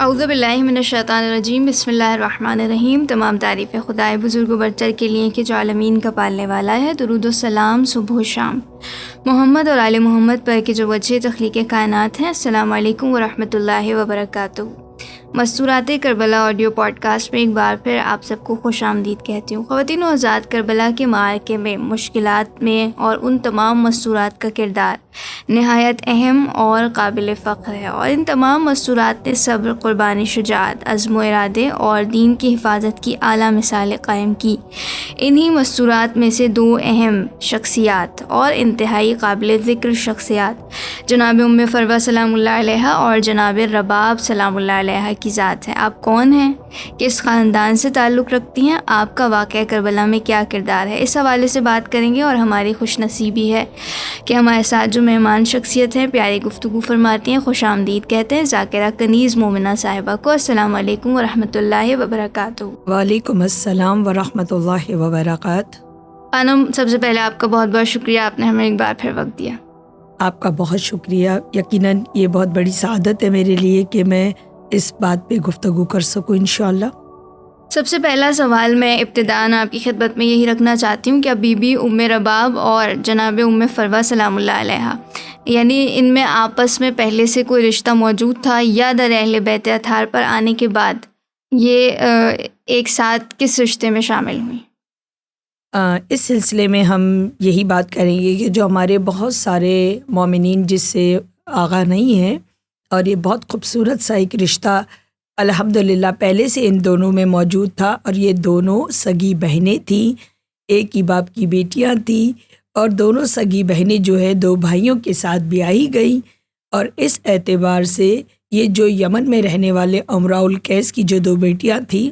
اعوذ باللہ من الشیطان الرجیم، بسم اللہ الرحمن الرحیم۔ تمام تعریفیں خدائے بزرگ و برتر کے لیے کہ جو عالمین کا پالنے والا ہے۔ درود و سلام صبح و شام محمد اور آل محمد پر کہ جو وجہ تخلیق کائنات ہیں۔ السلام علیکم ورحمۃ اللہ وبرکاتہ۔ مستورات کربلا آڈیو پوڈ کاسٹ میں ایک بار پھر آپ سب کو خوش آمدید کہتی ہوں۔ خواتین و حضرات، کربلا کے معرکے میں، مشکلات میں اور ان تمام مستورات کا کردار نہایت اہم اور قابل فخر ہے، اور ان تمام مستورات نے صبر، قربانی، شجاعت، عزم و ارادے اور دین کی حفاظت کی اعلیٰ مثالیں قائم کی۔ انہی مستورات میں سے دو اہم شخصیات اور انتہائی قابل ذکر شخصیات جناب ام فروہ سلام اللہ علیہا اور جناب رباب سلام اللہ علیہا کی ذات ہے۔ آپ کون ہیں، کس خاندان سے تعلق رکھتی ہیں، آپ کا واقعہ کربلا میں کیا کردار ہے، اس حوالے سے بات کریں گے۔ اور ہماری خوش نصیبی ہے کہ ہمارے ساتھ جو مہمان شخصیت ہیں، پیاری گفتگو فرماتی ہیں، خوش آمدید کہتے ہیں ذاکرہ کنیز مومنہ صاحبہ کو۔ السلام علیکم ورحمۃ اللہ وبرکاتہ۔ وعلیکم السلام ورحمۃ اللہ وبرکاتہ۔ خانم، سب سے پہلے آپ کا بہت بہت شکریہ، آپ نے ہمیں ایک بار پھر وقت دیا۔ آپ کا بہت شکریہ۔ یقیناً یہ بہت بڑی سعادت ہے میرے لیے کہ میں اس بات پہ گفتگو کر سکوں انشاءاللہ۔ سب سے پہلا سوال میں ابتداً آپ کی خدمت میں یہی رکھنا چاہتی ہوں کہ بی بی ام رباب اور جناب ام فروہ سلام اللہ علیہا، یعنی ان میں آپس میں پہلے سے کوئی رشتہ موجود تھا یا در اہل بیت اطہار پر آنے کے بعد یہ ایک ساتھ کس رشتے میں شامل ہوئی؟ اس سلسلے میں ہم یہی بات کریں گے کہ جو ہمارے بہت سارے مومنین جس سے آغا نہیں ہیں، اور یہ بہت خوبصورت سا ایک رشتہ الحمدللہ پہلے سے ان دونوں میں موجود تھا، اور یہ دونوں سگی بہنیں تھیں، ایک ہی باپ کی بیٹیاں تھیں، اور دونوں سگی بہنیں جو ہے دو بھائیوں کے ساتھ بیاہی گئیں۔ اور اس اعتبار سے یہ جو یمن میں رہنے والے امراء القیس کی جو دو بیٹیاں تھیں،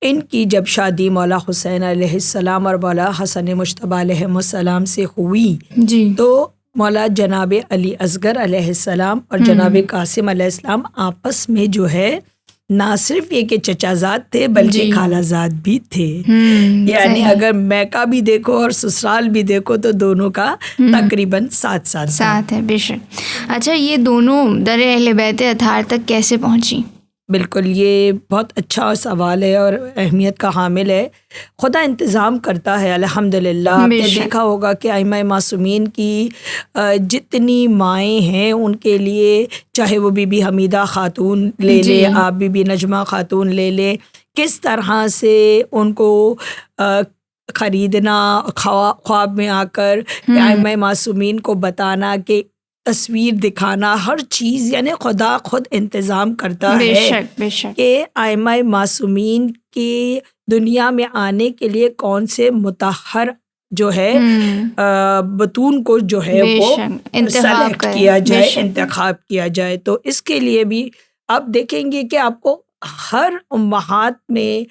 ان کی جب شادی مولا حسین علیہ السلام اور مولا حسن مجتبیٰ علیہ السلام سے ہوئی جی، تو مولا جناب علی اصغر علیہ السلام اور جناب قاسم علیہ السلام آپس میں جو ہے نہ صرف یہ کہ چچا زاد تھے بلکہ خالہ زاد بھی تھے۔ یعنی اگر میکہ بھی دیکھو اور سسرال بھی دیکھو تو دونوں کا تقریباً ساتھ ہے، بے شک۔ اچھا، یہ دونوں در اہل بیت اطہار تک کیسے پہنچی؟ بالکل، یہ بہت اچھا سوال ہے اور اہمیت کا حامل ہے۔ خدا انتظام کرتا ہے الحمدللہ۔ آپ نے دیکھا ہوگا کہ ائمہ معصومین کی جتنی مائیں ہیں ان کے لیے، چاہے وہ بی بی حمیدہ خاتون لے لے، آپ بی بی نجمہ خاتون لے لے، کس طرح سے ان کو خریدنا، خواب میں آ کر ائمہ معصومین کو بتانا، کہ تصویر دکھانا، ہر چیز یعنی خدا خود انتظام کرتا ہے کہ ائمہ معصومین کے دنیا میں آنے کے لیے کون سے مطہر جو ہے بطون کو جو ہے وہ سلیکٹ کیا جائے، انتخاب کیا جائے۔ تو اس کے لیے بھی آپ دیکھیں گے کہ آپ کو ہر امہات میں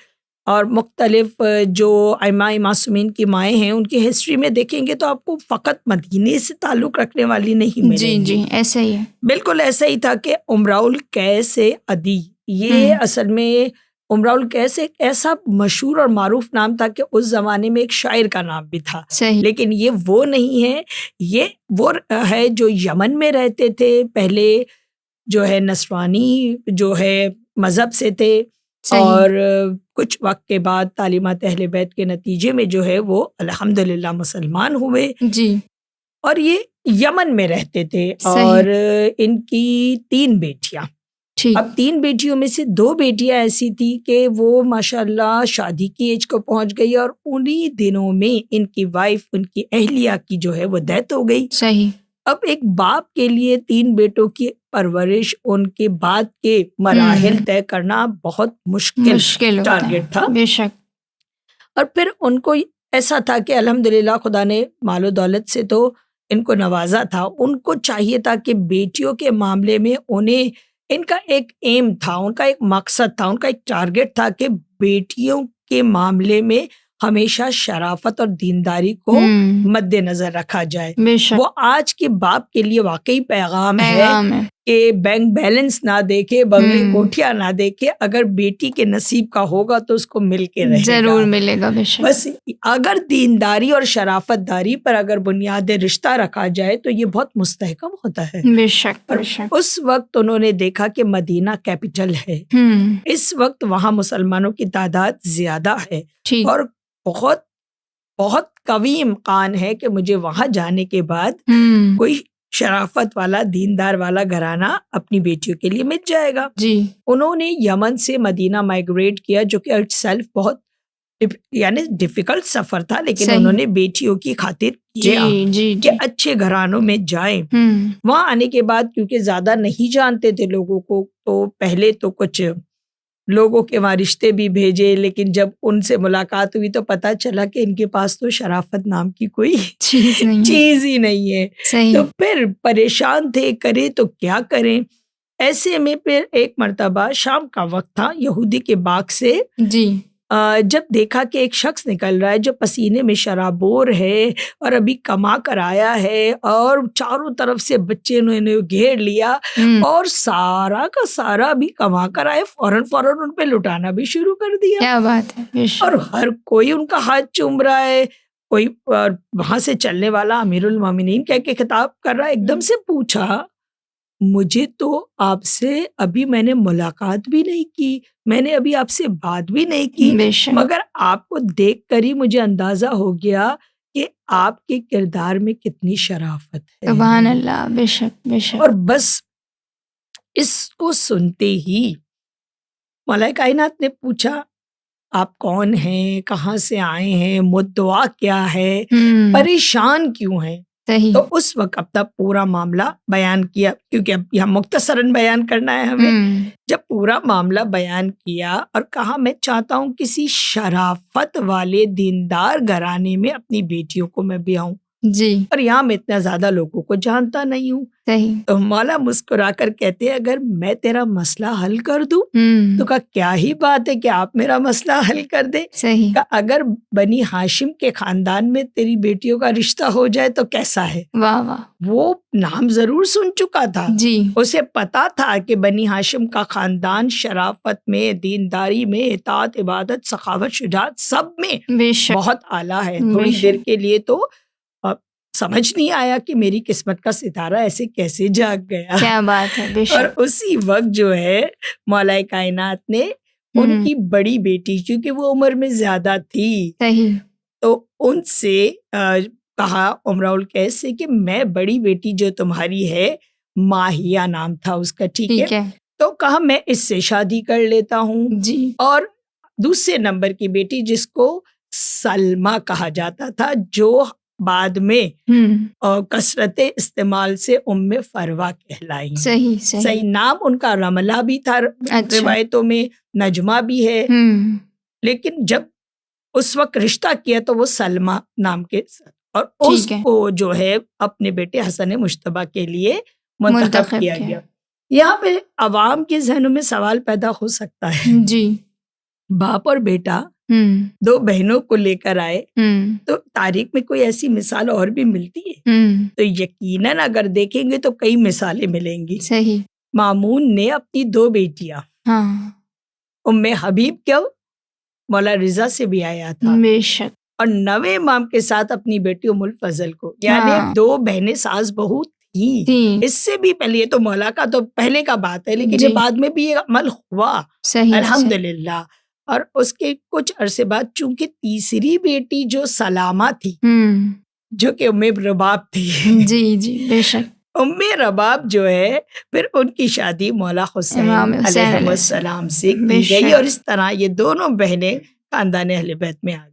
اور مختلف جو ائمہ معصومین کی مائیں ہیں ان کی ہسٹری میں دیکھیں گے تو آپ کو فقط مدینے سے تعلق رکھنے والی نہیں ملیں گی۔ جی، ایسا ہی ہے، بالکل ایسا ہی تھا کہ امراء القیس عدی، یہ اصل میں امراء القیس ایک ایسا مشہور اور معروف نام تھا کہ اس زمانے میں ایک شاعر کا نام بھی تھا، لیکن یہ وہ نہیں ہے، یہ وہ ہے جو یمن میں رہتے تھے، پہلے جو ہے نصرانی جو ہے مذہب سے تھے، اور کچھ وقت کے بعد تعلیمات اہل بیت کے نتیجے میں جو ہے وہ الحمدللہ مسلمان ہوئے۔ جی، اور یہ یمن میں رہتے تھے، اور ان کی 3 بیٹیاں، اب 3 بیٹیوں میں سے 2 بیٹیاں ایسی تھی کہ وہ ماشاءاللہ شادی کی ایج کو پہنچ گئی، اور انہی دنوں میں ان کی وائف، ان کی اہلیہ کی جو ہے وہ ڈیتھ ہو گئی۔ اب ایک باپ کے لیے 3 بیٹوں کی پرورش، ان کے بعد کے مراحل طے کرنا بہت مشکل ٹارگٹ تھا، بے شک۔ اور پھر ان کو ایسا تھا کہ الحمدللہ خدا نے مال و دولت سے تو ان کو نوازا تھا، ان کو چاہیے تھا کہ بیٹیوں کے معاملے میں انہیں، ان کا ایک ایم تھا، ان کا ایک مقصد تھا، ان کا ایک ٹارگٹ تھا کہ بیٹیوں کے معاملے میں ہمیشہ شرافت اور دینداری کو مد نظر رکھا جائے۔ وہ آج کے باپ کے لیے واقعی پیغام ہے کہ بینک بیلنس نہ دیکھے، بنگلے کوٹھیاں نہ دیکھے، اگر بیٹی کے نصیب کا ہوگا تو اس کو مل کے رہے گا، ضرور ملے گا بے شک. بس اگر دینداری اور شرافت داری پر اگر بنیاد رشتہ رکھا جائے تو یہ بہت مستحکم ہوتا ہے. بے شک اور بے شک. اس وقت انہوں نے دیکھا کہ مدینہ کیپٹل ہے، اس وقت وہاں مسلمانوں کی تعداد زیادہ ہے ٹھیک. اور بہت بہت قوی امکان ہے کہ مجھے وہاں جانے کے بعد کوئی شرافت والا دیندار والا گھرانہ اپنی بیٹیوں کے لیے مل جائے گا. جی. انہوں نے یمن سے مدینہ مائگریٹ کیا، جو کہ اٹ سیلف بہت یعنی ڈیفیکلٹ سفر تھا، لیکن صحیح. انہوں نے بیٹیوں کی خاطر کیا جی کہ اچھے گھرانوں میں جائیں. وہاں آنے کے بعد کیونکہ زیادہ نہیں جانتے تھے لوگوں کو، تو پہلے تو کچھ لوگوں کے وہاں رشتے بھی بھیجے، لیکن جب ان سے ملاقات ہوئی تو پتہ چلا کہ ان کے پاس تو شرافت نام کی کوئی چیز ہی نہیں ہے. تو پھر پریشان تھے، کرے تو کیا کریں. ایسے میں پھر ایک مرتبہ شام کا وقت تھا، یہودی کے باغ سے جی جب دیکھا کہ ایک شخص نکل رہا ہے جو پسینے میں شرابور ہے اور ابھی کما کر آیا ہے، اور چاروں طرف سے بچے نے گھیر لیا اور سارا کا سارا ابھی کما کر آئے، فوراً ان پہ لٹانا بھی شروع کر دیا. کیا بات ہے. اور ہر کوئی ان کا ہاتھ چوم رہا ہے. کوئی وہاں سے چلنے والا امیر المومنین کہہ کے خطاب کر رہا ہے، ایک دم سے پوچھا، مجھے تو آپ سے ابھی میں نے ملاقات بھی نہیں کی، میں نے ابھی آپ سے بات بھی نہیں کی، مگر آپ کو دیکھ کر ہی مجھے اندازہ ہو گیا کہ آپ کے کردار میں کتنی شرافت ہے. سبحان اللہ. بے شک بے شک. اور بس اس کو سنتے ہی مولا کائنات نے پوچھا، آپ کون ہیں، کہاں سے آئے ہیں، مدعا کیا ہے، پریشان کیوں ہیں. تو اس وقت اپنا پورا معاملہ بیان کیا، کیونکہ اب یہاں مختصراً بیان کرنا ہے ہمیں. جب پورا معاملہ بیان کیا اور کہا میں چاہتا ہوں کسی شرافت والے دیندار گھرانے میں اپنی بیٹیوں کو میں بھی آؤں، جی. اور یہاں میں اتنا زیادہ لوگوں کو جانتا نہیں ہوں. تو مولا مسکرا کر کہتے ہیں، اگر میں تیرا مسئلہ حل کر دوں تو کہا کیا ہی بات ہے کہ آپ میرا مسئلہ حل کر دیں. کہا اگر بنی ہاشم کے خاندان میں تیری بیٹیوں کا رشتہ ہو جائے تو کیسا ہے. واہ واہ. وہ نام ضرور سن چکا تھا، جی. اسے پتا تھا کہ بنی ہاشم کا خاندان شرافت میں، دینداری میں، اطاعت، عبادت، سخاوت، شجاعت سب میں بہت اعلیٰ ہے. تھوڑی دیر کے لیے تو سمجھ نہیں آیا کہ میری قسمت کا ستارہ ایسے کیسے جاگ گیا. کیا بات ہے. اور اسی وقت جو ہے مولا کائنات نے ان کی بڑی بیٹی، چونکہ وہ عمر میں زیادہ تھی، تو ان سے کہا عمرہ القیس سے کہ میں بڑی بیٹی جو تمہاری ہے، ماہیہ نام تھا اس کا، ٹھیک ہے، تو کہا میں اس سے شادی کر لیتا ہوں. جی. اور دوسرے نمبر کی بیٹی جس کو سلمہ کہا جاتا تھا، جو بعد میں کثرت استعمال سے فروا کہلائی. صحیح نام ان کا رملہ بھی تھا، روایتوں میں نجمہ بھی ہے، لیکن جب اس وقت رشتہ کیا تو وہ سلمہ نام کے ساتھ، اور اس کو جو ہے اپنے بیٹے حسن مجتبیٰ کے لیے منتخب کیا گیا. یہاں پہ عوام کے ذہنوں میں سوال پیدا ہو سکتا ہے، جی، باپ اور بیٹا دو بہنوں کو لے کر آئے تو تاریخ میں کوئی ایسی مثال اور بھی ملتی ہے؟ تو یقیناً اگر دیکھیں گے تو کئی مثالیں ملیں گی. صحیح. مامون نے اپنی دو بیٹیاں، ام حبیب کو مولا رضا سے بھی آیا تھا، بے شک، اور نوے امام کے ساتھ اپنی بیٹی ام الفضل کو، یعنی دو بہنیں ساس بہو تھیں. اس سے بھی پہلے، یہ تو مولا کا تو پہلے کا بات ہے، لیکن یہ بعد میں بھی یہ عمل ہوا الحمدللہ. اور اس کے کچھ عرصے بعد چونکہ تیسری بیٹی جو سلامہ تھی، جو کہ ام رباب تھی، جی بے شک، ام رباب جو ہے پھر ان کی شادی مولا حسین علیہ السلام سے کی گئی، اور اس طرح یہ دونوں بہنیں خاندان اہل بیت میں آ گئی.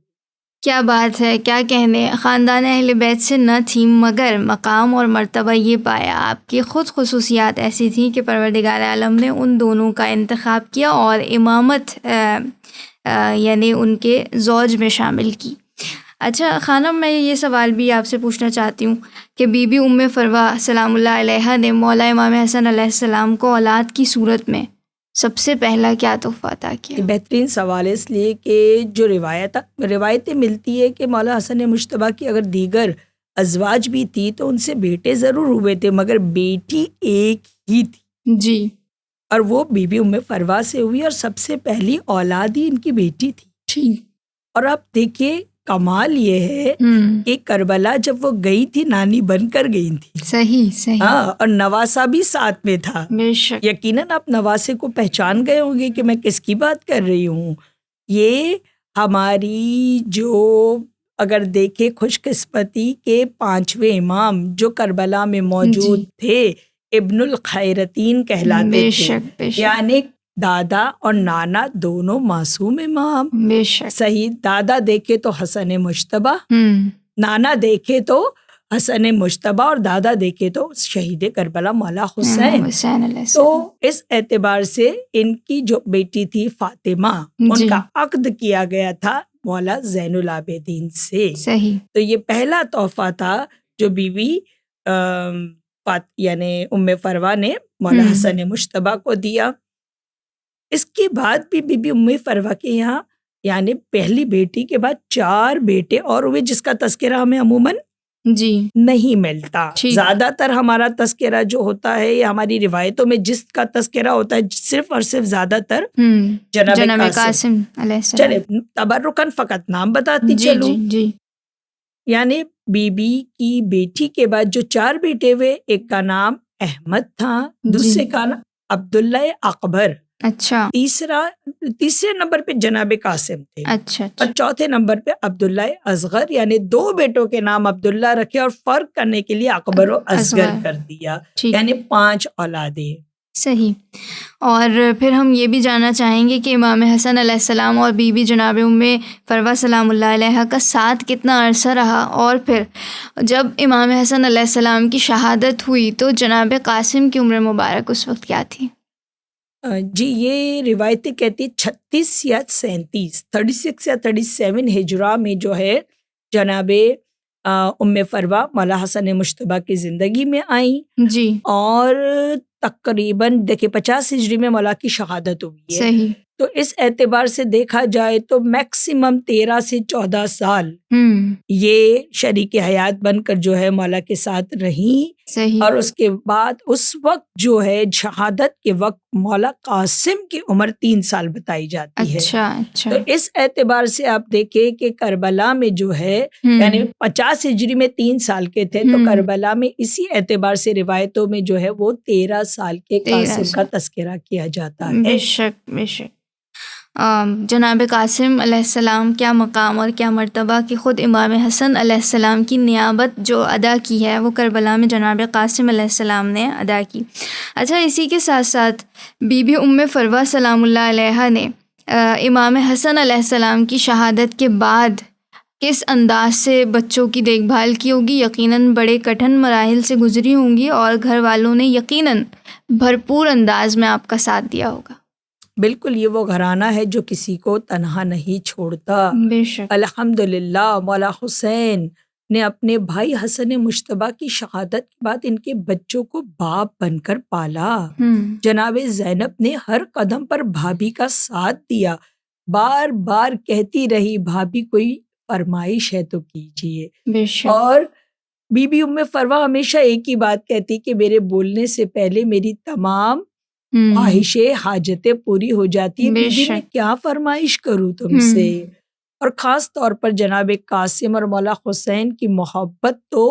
کیا بات ہے، کیا کہنے. خاندان اہل بیت سے نہ تھی، مگر مقام اور مرتبہ یہ پایا. آپ کی خود خصوصیات ایسی تھیں کہ پروردگار عالم نے ان دونوں کا انتخاب کیا اور امامت یعنی ان کے زوج میں شامل کی. اچھا خانم، میں یہ سوال بھی آپ سے پوچھنا چاہتی ہوں کہ بی بی ام فروا سلام اللہ علیہا نے مولا امام حسن علیہ السلام کو اولاد کی صورت میں سب سے پہلا کیا تحفہ عطا کیا؟ بہترین سوال ہے، اس لیے کہ جو روایتیں ملتی ہے کہ مولا حسن مجتبیٰ کی اگر دیگر ازواج بھی تھی تو ان سے بیٹے ضرور ہوئے تھے، مگر بیٹی ایک ہی تھی جی اور وہ بی بی ام فروا سے ہوئی اور سب سے پہلی اولاد ہی ان کی بیٹی تھی. ٹھیک. اور آپ دیکھیے کمال یہ ہے ہوں. کہ کربلا جب وہ گئی تھی نانی بن کر گئی تھی. صحیح صحیح. ہاں اور نواسا بھی ساتھ میں تھا. بے شک. یقیناً آپ نواسے کو پہچان گئے ہوں گے کہ میں کس کی بات کر رہی ہوں. یہ ہماری جو اگر دیکھے خوش قسمتی کے 5ویں امام جو کربلا میں موجود تھے ابن الخیرتین کہلاتے بے تھے. شک بے شک. یعنی دادا اور نانا دونوں معصوم امام. بے شک. صحیح. دادا دیکھے تو حسن مجتبی، ہوں. نانا دیکھے تو حسن مجتبی اور دادا دیکھے تو شہید کربلا مولا حسین. حسین علیہ تو السلام. اس اعتبار سے ان کی جو بیٹی تھی فاطمہ ان کا عقد کیا گیا تھا مولا زین العابدین سے. صحیح. تو یہ پہلا تحفہ تھا جو بیوی یعنی ام فروا نے مولا حسن مجتبی کو دیا. اس کے بعد بھی بی بی ام فروا کے یہاں یعنی پہلی بیٹی کے بعد 4 بیٹے اور ہوئے جس کا تذکرہ ہمیں عموماً جی نہیں ملتا. زیادہ تر ہمارا تذکرہ جو ہوتا ہے یا ہماری روایتوں میں جس کا تذکرہ ہوتا ہے صرف اور صرف زیادہ تر جناب قاسم علیہ السلام. چلے تبرکن فقط نام بتاتی جی چلوں. جی جی. یعنی بی بی کی بیٹی کے بعد جو 4 بیٹے ہوئے ایک کا نام احمد تھا، دوسرے کا نام عبداللہ اکبر، اچھا تیسرے نمبر پہ جناب قاسم تھے، اچھا اور چوتھے نمبر پہ عبداللہ اصغر. یعنی 2 بیٹوں کے نام عبداللہ رکھے اور فرق کرنے کے لیے اکبر و اصغر کر دیا. یعنی 5 اولادیں. صحیح. اور پھر ہم یہ بھی جاننا چاہیں گے کہ امام حسن علیہ السلام اور بی بی جناب ام فروا سلام اللہ علیہ کا ساتھ کتنا عرصہ رہا، اور پھر جب امام حسن علیہ السلام کی شہادت ہوئی تو جناب قاسم کی عمر مبارک اس وقت کیا تھی؟ جی یہ روایتیں کہتی 36 یا 37 36 یا 37 ہجرہ میں جو ہے جناب ام فروا مولا حسن مجتبی کی زندگی میں آئیں. جی. اور تقریباً دیکھیں 50 ہجری میں مولا کی شہادت ہوئی ہے. صحیح. تو اس اعتبار سے دیکھا جائے تو میکسیمم 13 سے 14 سال یہ شریک حیات بن کر جو ہے مولا کے ساتھ رہیں. صحیح. اور اس کے بعد اس وقت جو ہے شہادت کے وقت مولا قاسم کی عمر 3 سال بتائی جاتی ہے. اچھا. تو اس اعتبار سے آپ دیکھیں کہ کربلا میں جو ہے یعنی 50 ہجری میں 3 سال کے تھے، تو کربلا میں اسی اعتبار سے روایتوں میں جو ہے وہ 13 سال کے قاسم کا تذکرہ کیا جاتا ہے. بے شک بے شک. جناب قاسم علیہ السلام کیا مقام اور کیا مرتبہ کہ خود امام حسن علیہ السلام کی نیابت جو ادا کی ہے وہ کربلا میں جناب قاسم علیہ السلام نے ادا کی. اچھا، اسی کے ساتھ ساتھ بی بی ام فروا سلام اللہ علیہ نے امام حسن علیہ السلام کی شہادت کے بعد کس انداز سے بچوں کی دیکھ بھال کی ہوگی؟ یقیناً بڑے کٹھن مراحل سے گزری ہوں گی اور گھر والوں نے یقیناً بھرپور انداز میں آپ کا ساتھ دیا ہوگا. بالکل، یہ وہ گھرانہ ہے جو کسی کو تنہا نہیں چھوڑتا. بے شک. الحمدللہ مولا حسین نے اپنے بھائی حسن مجتبی کی شہادت کے بعد ان کے بچوں کو باپ بن کر پالا. جناب زینب نے ہر قدم پر بھابھی کا ساتھ دیا، بار بار کہتی رہی بھابھی کوئی فرمائش ہے تو کیجیے. بے شک. اور بی بی ام فروا ہمیشہ ایک ہی بات کہتی کہ میرے بولنے سے پہلے میری تمام خواہشیں حاجتیں پوری ہو جاتی ہے. بیوی میں کیا فرمائش کروں تم سے. اور خاص طور پر جناب قاسم اور مولا حسین کی محبت تو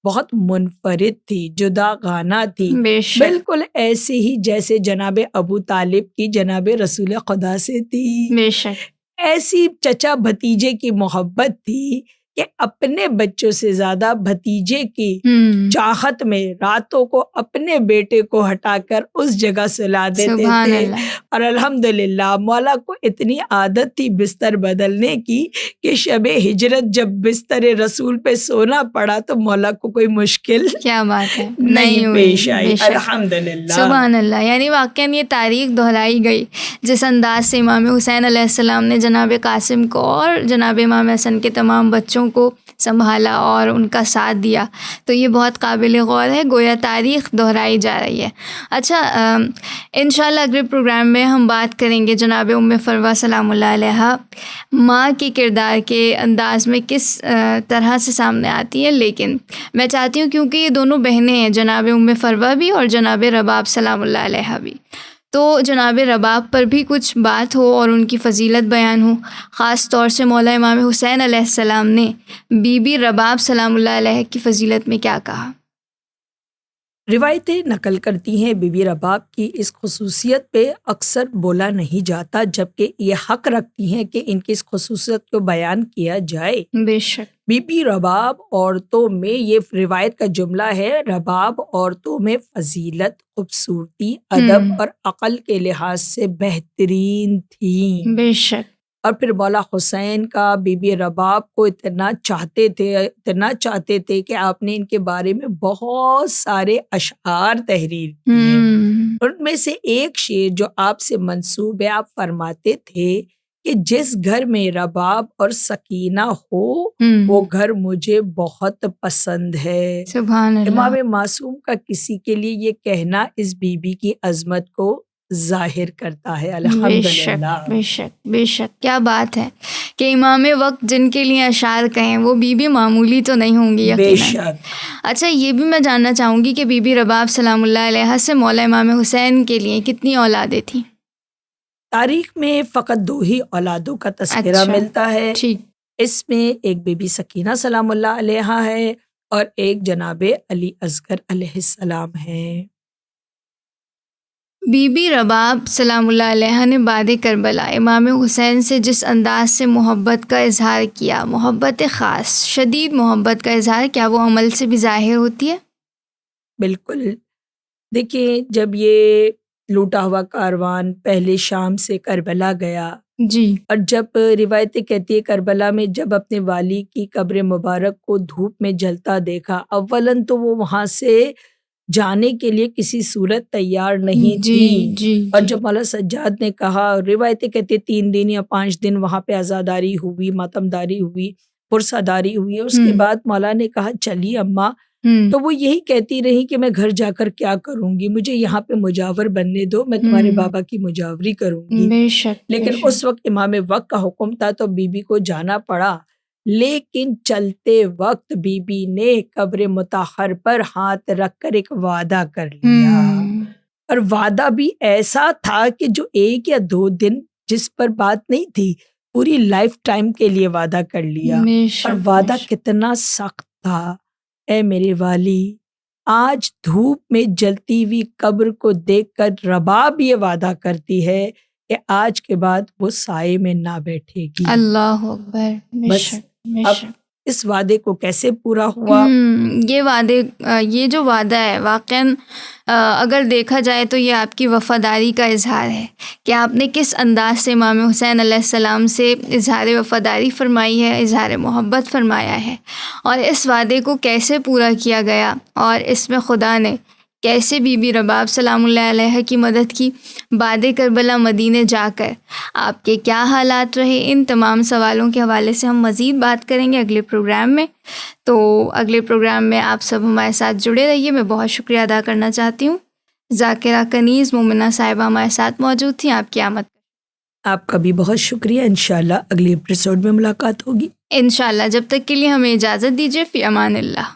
بہت منفرد تھی، جدا گانا تھی. بالکل ایسے ہی جیسے جناب ابو طالب کی جناب رسول خدا سے تھی. بے شک. ایسی چچا بھتیجے کی محبت تھی کہ اپنے بچوں سے زیادہ بھتیجے کی چاہت میں راتوں کو اپنے بیٹے کو ہٹا کر اس جگہ سلا دیتے تھے. اور الحمدللہ مولا کو اتنی عادت تھی بستر بدلنے کی کہ شب ہجرت جب بستر رسول پہ سونا پڑا تو مولا کو کوئی مشکل کیا بات ہے نہیں پیش آئی. الحمدللہ سبحان اللہ. یعنی واقعاً یہ تاریخ دہرائی گئی جس انداز سے امام حسین علیہ السلام نے جناب قاسم کو اور جناب امام حسن کے تمام بچوں بچوں کو سنبھالا اور ان کا ساتھ دیا، تو یہ بہت قابل غور ہے، گویا تاریخ دہرائی جا رہی ہے۔ اچھا، انشاءاللہ اگلے پروگرام میں ہم بات کریں گے جناب ام فروہ سلام اللہ علیہا ماں کے کردار کے انداز میں کس طرح سے سامنے آتی ہے، لیکن میں چاہتی ہوں کیونکہ یہ دونوں بہنیں ہیں، جناب ام فروہ بھی اور جناب رباب سلام اللہ علیہا بھی، تو جناب رباب پر بھی کچھ بات ہو اور ان کی فضیلت بیان ہو، خاص طور سے مولا امام حسین علیہ السلام نے بی بی رباب سلام اللہ علیہ کی فضیلت میں کیا کہا۔ روایتیں نقل کرتی ہیں بی بی رباب کی اس خصوصیت پہ اکثر بولا نہیں جاتا، جبکہ یہ حق رکھتی ہیں کہ ان کی اس خصوصیت کو بیان کیا جائے۔ بے شک۔ بی بی رباب عورتوں میں، یہ روایت کا جملہ ہے، رباب عورتوں میں فضیلت، خوبصورتی، ادب اور عقل کے لحاظ سے بہترین تھیں۔ بے شک۔ اور پھر مولا حسین کا بی بی رباب کو اتنا چاہتے تھے کہ آپ نے ان کے بارے میں بہت سارے اشعار تحریر کیے۔ ان میں سے ایک شعر جو آپ سے منسوب ہے، آپ فرماتے تھے کہ جس گھر میں رباب اور سکینہ ہو وہ گھر مجھے بہت پسند ہے۔ سبحان اللہ۔ امام معصوم کا کسی کے لیے یہ کہنا اس بی بی کی عظمت کو ظاہر کرتا ہے۔ الحمدللہ۔ بے شک بے شک، کیا بات ہے کہ امام وقت جن کے لیے اشعار کہیں وہ بی بی معمولی تو نہیں ہوں گی بے یقیناً۔ شک۔ اچھا، یہ بھی میں جاننا چاہوں گی کہ بی بی رباب سلام اللہ علیہ سے مولا امام حسین کے لیے کتنی اولادیں تھیں؟ تاریخ میں فقط 2 ہی اولادوں کا تذکرہ ملتا ہے۔ ٹھیک۔ اس میں ایک بی بی سکینہ سلام اللہ علیہا ہے اور ایک جناب علی اصغر علیہ السلام ہے۔ بی بی رباب سلام اللہ علیہ نے بعد کربلا امام حسین سے جس انداز سے محبت کا اظہار کیا، محبت خاص، شدید محبت کا اظہار، کیا وہ عمل سے بھی ظاہر ہوتی ہے؟ بالکل۔ دیکھیں، جب یہ لوٹا ہوا کاروان پہلے شام سے کربلا گیا، جی، اور جب روایتیں کہتی ہے کربلا میں جب اپنے والی کی قبر مبارک کو دھوپ میں جلتا دیکھا، اولاً تو وہ وہاں سے جانے کے لیے کسی صورت تیار نہیں تھی، اور جب مولا سجاد نے کہا، روایتیں کہتے 3 دن یا 5 دن وہاں پہ عزاداری ہوئی، ماتمداری ہوئی، پرسہ داری ہوئی، اور اس کے بعد مولا نے کہا چلیے اماں، تو وہ یہی کہتی رہی کہ میں گھر جا کر کیا کروں گی، مجھے یہاں پہ مجاور بننے دو، میں تمہارے بابا کی مجاوری کروں گی۔ بے شک۔ لیکن اس وقت امام وقت کا حکم تھا تو بی بی کو جانا پڑا، لیکن چلتے وقت بی بی نے قبر مطہر پر ہاتھ رکھ کر ایک وعدہ کر لیا، اور وعدہ بھی ایسا تھا کہ جو 1 یا 2 دن جس پر بات نہیں تھی، پوری لائف ٹائم کے لیے وعدہ کر لیا۔ اور وعدہ کتنا سخت تھا، اے میرے والی، آج دھوپ میں جلتی ہوئی قبر کو دیکھ کر رباب یہ وعدہ کرتی ہے کہ آج کے بعد وہ سائے میں نہ بیٹھے گی۔ اللہ اکبر۔ بس اب اس وعدے کو کیسے پورا ہوا؟ یہ جو وعدہ ہے واقعاً اگر دیکھا جائے تو یہ آپ کی وفاداری کا اظہار ہے کہ آپ نے کس انداز سے امام حسین علیہ السلام سے اظہار وفاداری فرمائی ہے، اظہار محبت فرمایا ہے، اور اس وعدے کو کیسے پورا کیا گیا، اور اس میں خدا نے کیسے بی بی رباب سلام اللہ علیہ کی مدد کی۔ بعد کربلا مدینے جا کر آپ کے کیا حالات رہے، ان تمام سوالوں کے حوالے سے ہم مزید بات کریں گے اگلے پروگرام میں۔ تو اگلے پروگرام میں آپ سب ہمارے ساتھ جڑے رہیے۔ میں بہت شکریہ ادا کرنا چاہتی ہوں، ذاکرہ کنیز مومنہ صاحبہ ہمارے ساتھ موجود تھیں۔ آپ کی آمد آپ کا بھی بہت شکریہ۔ انشاءاللہ اگلے ایپیسوڈ میں ملاقات ہوگی۔ انشاءاللہ، جب تک کے لیے ہمیں اجازت دیجیے، فی امان اللہ۔